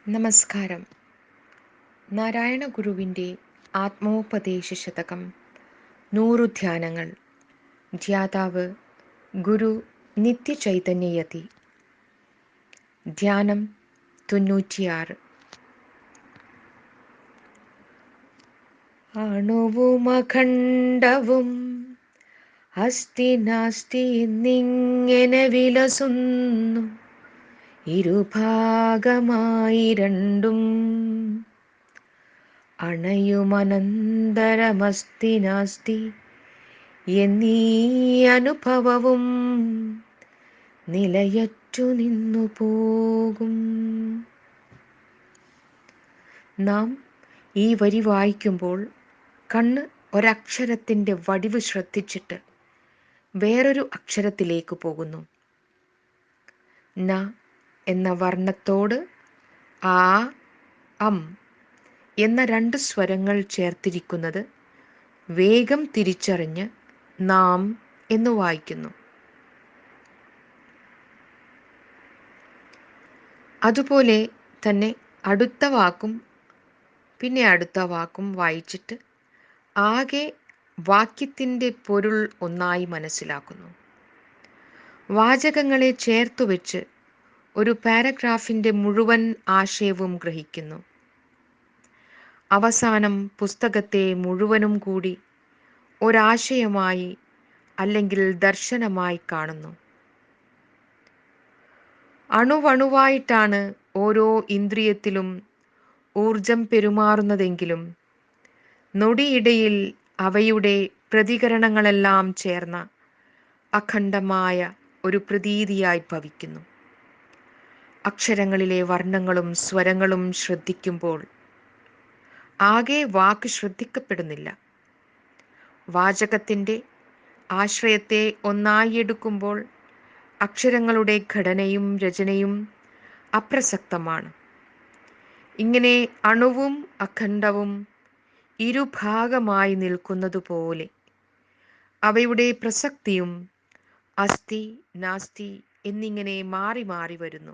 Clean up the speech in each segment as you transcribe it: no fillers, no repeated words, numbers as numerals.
നമസ്കാരം. നാരായണ ഗുരുവിൻ്റെ ആത്മോപദേശ ശതകം 100 ധ്യാനങ്ങൾ. ധ്യാതാവ് ഗുരു നിത്യചൈതന്യയതി. ധ്യാനം 96. അണുവും അഖണ്ഡവും അസ്തി നാസ്തി എന്നിങ്ങനെ വിലസുന്നു ഇരുഭാഗമായി രണ്ടും. അണയുമനന്തരമസ്തി നാസ്തി എന്നീ അനുഭവവും നിലയറ്റു നിന്നു പോകും. നാം ഈ വരി വായിക്കുമ്പോൾ കണ്ണ് ഒരക്ഷരത്തിൻ്റെ വടിവ് ശ്രദ്ധിച്ചിട്ട് വേറൊരു അക്ഷരത്തിലേക്ക് പോകുന്നു. ന എന്ന വർണ്ണത്തോട് ആ, അം എന്ന 2 സ്വരങ്ങൾ ചേർത്തിരിക്കുന്നത് വേഗം തിരിച്ചറിഞ്ഞ് നാം എന്ന് വായിക്കുന്നു. അതുപോലെ തന്നെ അടുത്ത വാക്കും പിന്നെ അടുത്ത വാക്കും വായിച്ചിട്ട് ആകെ വാക്യത്തിൻ്റെ പൊരുൾ ഒന്നായി മനസ്സിലാക്കുന്നു. വാചകങ്ങളെ ചേർത്തുവെച്ച് ഒരു പാരഗ്രാഫിൻ്റെ മുഴുവൻ ആശയവും ഗ്രഹിക്കുന്നു. അവസാനം പുസ്തകത്തെ മുഴുവനും കൂടി ഒരാശയമായി അല്ലെങ്കിൽ ദർശനമായി കാണുന്നു. അണുവണുവായിട്ടാണ് ഓരോ ഇന്ദ്രിയത്തിലും ഊർജം പെരുമാറുന്നതെങ്കിലും നൊടിയിടയിൽ അവയുടെ പ്രതികരണങ്ങളെല്ലാം ചേർന്ന അഖണ്ഡമായ ഒരു പ്രതീതിയായി ഭവിക്കുന്നു. അക്ഷരങ്ങളിലെ വർണ്ണങ്ങളും സ്വരങ്ങളും ശ്രദ്ധിക്കുമ്പോൾ ആകെ വാക്ക് ശ്രദ്ധിക്കപ്പെടുന്നില്ല. വാചകത്തിൻ്റെ ആശ്രയത്തെ ഒന്നായി എടുക്കുമ്പോൾ അക്ഷരങ്ങളുടെ ഘടനയും രചനയും അപ്രസക്തമാണ്. ഇങ്ങനെ അണുവും അഖണ്ഡവും ഇരുഭാഗമായി നിൽക്കുന്നതുപോലെ അവയുടെ പ്രസക്തിയും അസ്തി നാസ്തി എന്നിങ്ങനെ മാറി മാറി വരുന്നു.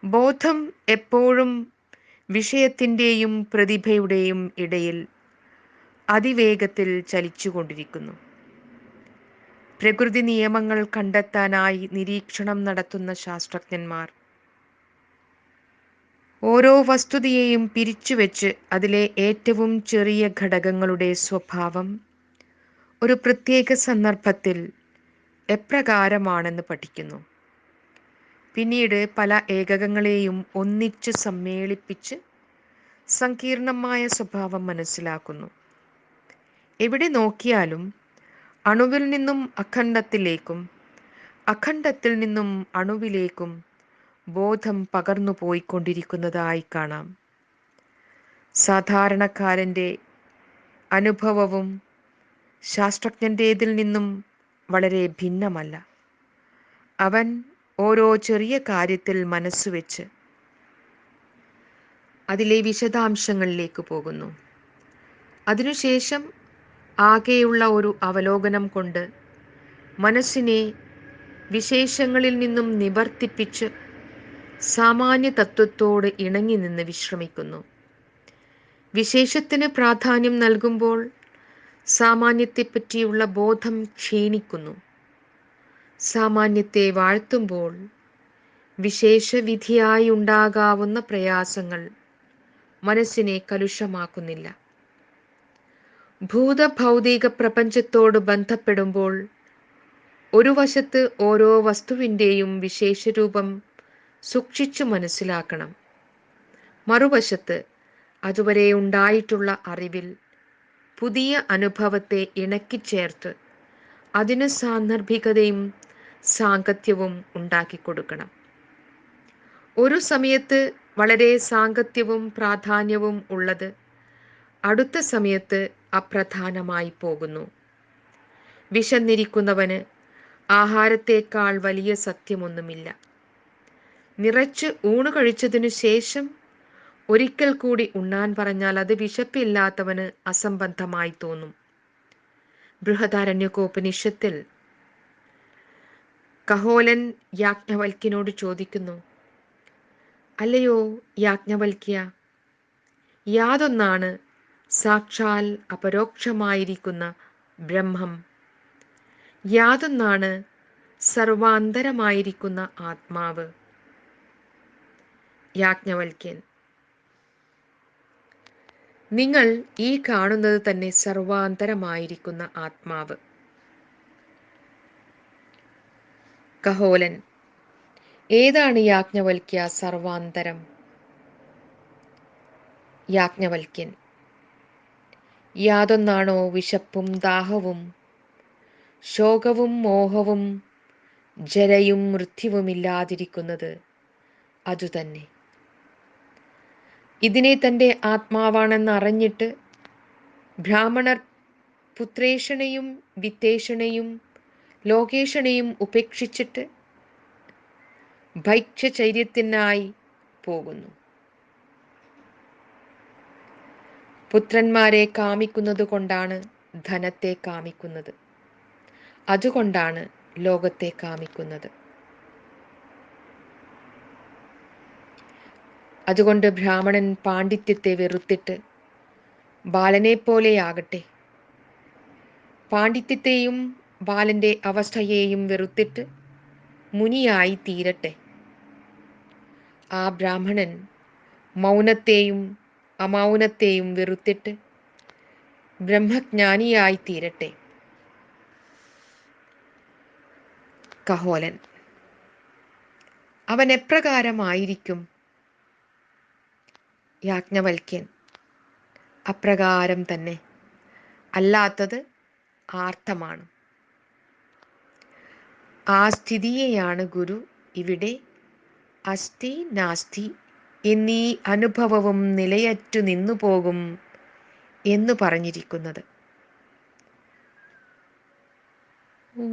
ബോധം എപ്പോഴും വിഷയത്തിൻ്റെയും പ്രതിഭയുടെയും ഇടയിൽ അതിവേഗത്തിൽ ചലിച്ചുകൊണ്ടിരിക്കുന്നു. പ്രകൃതി നിയമങ്ങൾ കണ്ടെത്താനായി നിരീക്ഷണം നടത്തുന്ന ശാസ്ത്രജ്ഞന്മാർ ഓരോ വസ്തുതയെയും പിരിച്ചുവെച്ച് അതിലെ ഏറ്റവും ചെറിയ ഘടകങ്ങളുടെ സ്വഭാവം ഒരു പ്രത്യേക സന്ദർഭത്തിൽ എപ്രകാരമാണെന്ന് പഠിക്കുന്നു. പിന്നീട് പല ഏകകങ്ങളെയും ഒന്നിച്ച് സമ്മേളിപ്പിച്ച് സങ്കീർണമായ സ്വഭാവം മനസ്സിലാക്കുന്നു. എവിടെ നോക്കിയാലും അണുവിൽ നിന്നും അഖണ്ഡത്തിലേക്കും അഖണ്ഡത്തിൽ നിന്നും അണുവിലേക്കും ബോധം പകർന്നു പോയിക്കൊണ്ടിരിക്കുന്നതായി കാണാം. സാധാരണക്കാരൻ്റെ അനുഭവവും ശാസ്ത്രജ്ഞൻ്റേതിൽ നിന്നും വളരെ ഭിന്നമല്ല. അവൻ ഓരോ ചെറിയ കാര്യത്തിൽ മനസ്സുവെച്ച് അതിലെ വിശദാംശങ്ങളിലേക്ക് പോകുന്നു. അതിനുശേഷം ആകെയുള്ള ഒരു അവലോകനം കൊണ്ട് മനസ്സിനെ വിശേഷങ്ങളിൽ നിന്നും നിവർത്തിപ്പിച്ച് സാമാന്യ തത്വത്തോട് ഇണങ്ങി നിന്ന് വിശ്രമിക്കുന്നു. വിശേഷത്തിന് പ്രാധാന്യം നൽകുമ്പോൾ സാമാന്യത്തെപ്പറ്റിയുള്ള ബോധം ക്ഷീണിക്കുന്നു. സാമാന്യത്തെ വാഴ്ത്തുമ്പോൾ വിശേഷവിധിയായി ഉണ്ടാകാവുന്ന പ്രയാസങ്ങൾ മനസ്സിനെ കലുഷമാക്കുന്നില്ല. ഭൂതഭൗതിക പ്രപഞ്ചത്തോട് ബന്ധപ്പെടുമ്പോൾ ഒരു വശത്ത് ഓരോ വസ്തുവിൻ്റെയും വിശേഷരൂപം സൂക്ഷിച്ചു മനസ്സിലാക്കണം. മറുവശത്ത് അതുവരെ ഉണ്ടായിട്ടുള്ള അറിവിൽ പുതിയ അനുഭവത്തെ ഇണക്കിച്ചേർത്ത് അതിന് സാന്ദർഭികതയും സാങ്കത്യവും ഉണ്ടാക്കിക്കൊടുക്കണം. ഒരു സമയത്ത് വളരെ സാങ്കത്യവും പ്രാധാന്യവും ഉള്ളത് അടുത്ത സമയത്ത് അപ്രധാനമായി പോകുന്നു. വിശന്നിരിക്കുന്നവന് ആഹാരത്തേക്കാൾ വലിയ സത്യമൊന്നുമില്ല. നിറച്ച് ഊണ് കഴിച്ചതിനു ശേഷം ഒരിക്കൽ കൂടി ഉണ്ണാൻ പറഞ്ഞാൽ അത് വിശപ്പില്ലാത്തവന് അസംബന്ധമായി തോന്നും. ബൃഹദാരണ്യകോപനിഷത്തിൽ കഹോലൻ യാജ്ഞവൽക്യനോട് ചോദിക്കുന്നു, അല്ലയോ യാജ്ഞവൽക്യ, യാതൊന്നാണ് സാക്ഷാൽ അപരോക്ഷമായിരിക്കുന്ന ബ്രഹ്മം, യാതൊന്നാണ് സർവാന്തരമായിരിക്കുന്ന ആത്മാവ്. യാജ്ഞവൽക്യൻ: നിങ്ങൾ ഈ കാണുന്നത് തന്നെ സർവാന്തരമായിരിക്കുന്ന ആത്മാവ്. കഹോലൻ: ഏതാണ് യാജ്ഞവൽക്യ സർവാന്തരം? യാജ്ഞവൽക്യൻ: യാതൊന്നാണോ വിശപ്പും ദാഹവും ശോകവും മോഹവും ജരയും മൃത്യുവുമില്ലാതിരിക്കുന്നത് അതുതന്നെ. ഇതിനെ തൻ്റെ ആത്മാവാണെന്നറിഞ്ഞിട്ട് ബ്രാഹ്മണർ പുത്രേഷണയും വിത്തേഷണയും ലോകേഷണയും ഉപേക്ഷിച്ചിട്ട് ഭൈക്ഷചര്യത്തിനായി പോകുന്നു. പുത്രന്മാരെ കാമിക്കുന്നത് കൊണ്ടാണ് ധനത്തെ കാമിക്കുന്നത്, അതുകൊണ്ടാണ് ലോകത്തെ കാമിക്കുന്നത്. അതുകൊണ്ട് ബ്രാഹ്മണൻ പാണ്ഡിത്യത്തെ വെറുത്തിട്ട് ബാലനെപ്പോലെയാകട്ടെ, പാണ്ഡിത്യത്തെയും ബാലന്റെ അവസ്ഥയെയും വെറുത്തിട്ട് മുനിയായി തീരട്ടെ. ആ ബ്രാഹ്മണൻ മൗനത്തെയും അമൗനത്തെയും വെറുത്തിട്ട് ബ്രഹ്മജ്ഞാനിയായി തീരട്ടെ. കഹോലൻ: അവൻ എപ്രകാരമായിരിക്കും? യാജ്ഞവൽക്യൻ: അപ്രകാരം തന്നെ, അല്ലാത്തത് ആർത്തമാണ്. ആ സ്ഥിതിയെയാണ് ഗുരു ഇവിടെ അസ്തി നാസ്തി എന്നീ അനുഭവവും നിലയറ്റു നിന്നുപോകും എന്ന് പറഞ്ഞിരിക്കുന്നത്. ഓ